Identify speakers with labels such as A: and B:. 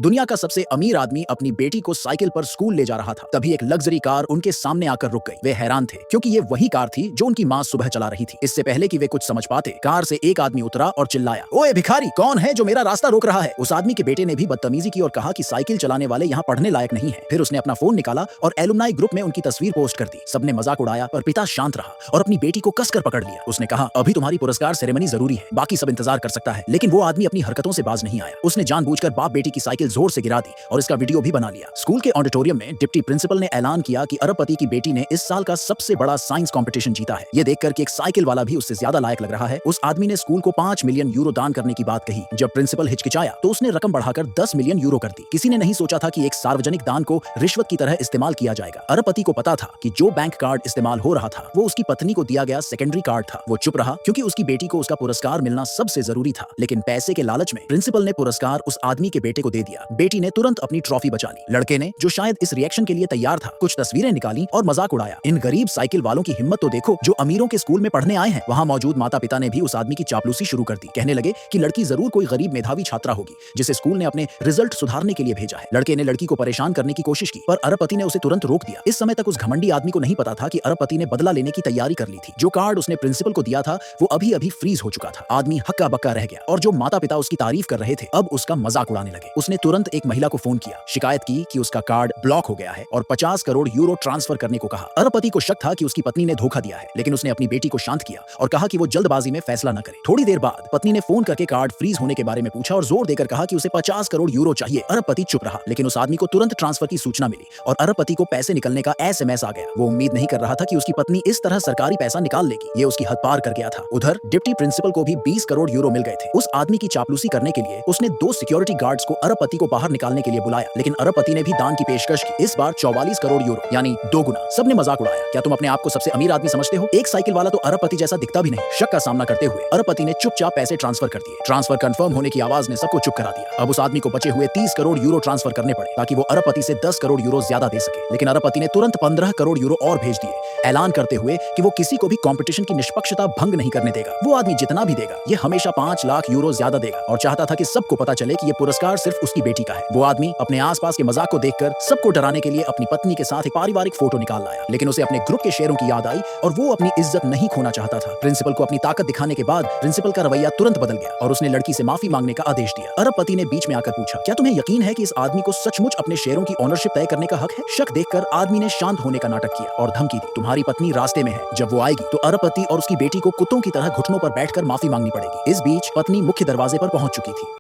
A: दुनिया का सबसे अमीर आदमी अपनी बेटी को साइकिल पर स्कूल ले जा रहा था। तभी एक लग्जरी कार उनके सामने आकर रुक गई। वे हैरान थे क्योंकि ये वही कार थी जो उनकी माँ सुबह चला रही थी। इससे पहले कि वे कुछ समझ पाते, कार से एक आदमी उतरा और चिल्लाया, ओए भिखारी, कौन है जो मेरा रास्ता रोक रहा है? उस आदमी के बेटे ने भी बदतमीजी की और कहा कि साइकिल चलाने वाले यहाँ पढ़ने लायक नहीं है। फिर उसने अपना फोन निकाला और एलुमनाई ग्रुप में उनकी तस्वीर पोस्ट कर दी। सबने मजाक उड़ाया पर पिता शांत रहा और अपनी बेटी को कसकर पकड़ लिया। उसने कहा, अभी तुम्हारी पुरस्कार सेरेमनी जरूरी है, बाकी सब इंतजार कर सकता है। लेकिन वो आदमी अपनी हरकतों से बाज नहीं आया। उसने जानबूझकर बाप बेटी की साइकिल जोर से गिरा दी और इसका वीडियो भी बना लिया। स्कूल के ऑडिटोरियम में डिप्टी प्रिंसिपल ने ऐलान किया कि अरबपति की बेटी ने इस साल का सबसे बड़ा साइंस कंपटीशन जीता है। ये देखकर कि एक साइकिल वाला भी उससे ज्यादा लायक लग रहा है, उस आदमी ने स्कूल को 5 मिलियन यूरो दान करने की बात कही। जब प्रिंसिपल हिचकिचाया तो उसने रकम बढ़ाकर 10 मिलियन यूरो कर दी। किसी ने नहीं सोचा था कि एक सार्वजनिक दान को रिश्वत की तरह इस्तेमाल किया जाएगा। अरबपति को पता था कि जो बैंक कार्ड इस्तेमाल हो रहा था वो उसकी पत्नी को दिया गया सेकेंडरी कार्ड था। वो चुप रहा क्योंकि उसकी बेटी को उसका पुरस्कार मिलना सबसे जरूरी था। लेकिन पैसे के लालच में प्रिंसिपल ने पुरस्कार उस आदमी के बेटे को दे दिया। बेटी ने तुरंत अपनी ट्रॉफी बचा ली। लड़के ने, जो शायद इस रिएक्शन के लिए तैयार था, कुछ तस्वीरें निकाली और मजाक उड़ाया। इन गरीब साइकिल वालों की हिम्मत तो देखो जो अमीरों के स्कूल में पढ़ने आए हैं। वहां मौजूद माता पिता ने भी उस आदमी की चापलूसी शुरू कर दी। कहने लगे कि लड़की जरूर कोई गरीब मेधावी छात्रा होगी जिसे स्कूल ने अपने रिजल्ट सुधारने के लिए भेजा है। लड़के ने लड़की को परेशान करने की कोशिश की पर अरबपति ने उसे तुरंत रोक दिया। इस समय तक उस घमंडी आदमी को नहीं पता था कि अरबपति ने बदला लेने की तैयारी कर ली थी। जो कार्ड उसने प्रिंसिपल को दिया था वो अभी अभी फ्रीज हो चुका था। आदमी हक्का बक्का रह गया और जो माता पिता उसकी तारीफ कर रहे थे अब उसका मजाक उड़ाने लगे। उसने तुरंत एक महिला को फोन किया, शिकायत की कि उसका कार्ड ब्लॉक हो गया है और 50 करोड़ यूरो ट्रांसफर करने को कहा। अरबपति को शक था कि उसकी पत्नी ने धोखा दिया है, लेकिन उसने अपनी बेटी को शांत किया और कहा कि वो जल्दबाजी में फैसला न करे। थोड़ी देर बाद पत्नी ने फोन करके कार्ड फ्रीज होने के बारे में पूछा और जोर देकर कहा कि उसे 50 करोड़ यूरो चाहिए। अरबपति चुप रहा, लेकिन उस आदमी को तुरंत ट्रांसफर की सूचना मिली और अरबपति को पैसे निकलने का एसएमएस आ गया। वो उम्मीद नहीं कर रहा था कि उसकी पत्नी इस तरह सरकारी पैसा निकाल लेगी। ये उसकी हद पार कर गया था। उधर डिप्टी प्रिंसिपल को भी 20 करोड़ यूरो मिल गए थे। उस आदमी की चापलूसी करने के लिए उसने 2 सिक्योरिटी गार्ड्स को अरबपति को बाहर निकालने के लिए बुलाया, लेकिन अरबपति ने भी दान की पेशकश की, इस बार 44 करोड़ यूरो यानी 2 गुना। सबने मजाक उड़ाया, क्या तुम अपने आप को सबसे अमीर आदमी समझते हो? एक साइकिल वाला तो अरबपति जैसा दिखता भी नहीं। शक का सामना करते हुए अरबपति ने चुपचाप पैसे ट्रांसफर कर दिए। ट्रांसफर कंफर्म होने की आवाज ने सबको चुप करा दिया। अब उस आदमी को बचे हुए 30 करोड़ यूरो ट्रांसफर करने पड़े ताकि वो अरबपति से 10 करोड़ यूरो ज्यादा दे सके। लेकिन अरबपति ने तुरंत 15 करोड़ यूरो और भेज दिए, ऐलान करते हुए कि वो किसी को भी कंपटीशन की निष्पक्षता भंग नहीं करने देगा। वो आदमी जितना भी देगा ये हमेशा 5 लाख यूरो ज्यादा देगा और चाहता था कि सबको पता चले कि ये पुरस्कार सिर्फ उसकी बेटी का है। वो आदमी अपने आसपास के मजाक को देखकर सबको डराने के लिए अपनी पत्नी के साथ एक पारिवारिक फोटो निकाल लाया, लेकिन उसे अपने ग्रुप के शेयरों की याद आई और वो अपनी इज्जत नहीं खोना चाहता था। प्रिंसिपल को अपनी ताकत दिखाने के बाद प्रिंसिपल का रवैया तुरंत बदल गया और उसने लड़की से माफी मांगने का आदेश दिया। अरबपति ने बीच में आकर पूछा, क्या तुम्हें यकीन है कि इस आदमी को सचमुच अपने शेयरों की ओनरशिप तय करने का हक है? शक देखकर आदमी ने शांत होने का नाटक किया और धमकी दी, तुम्हारी पत्नी रास्ते में है, जब वो आएगी तो अरबपति और उसकी बेटी को कुत्तों की तरह घुटनों पर बैठकर माफी मांगनी पड़ेगी। इस बीच पत्नी मुख्य दरवाजे पर पहुंच चुकी थी।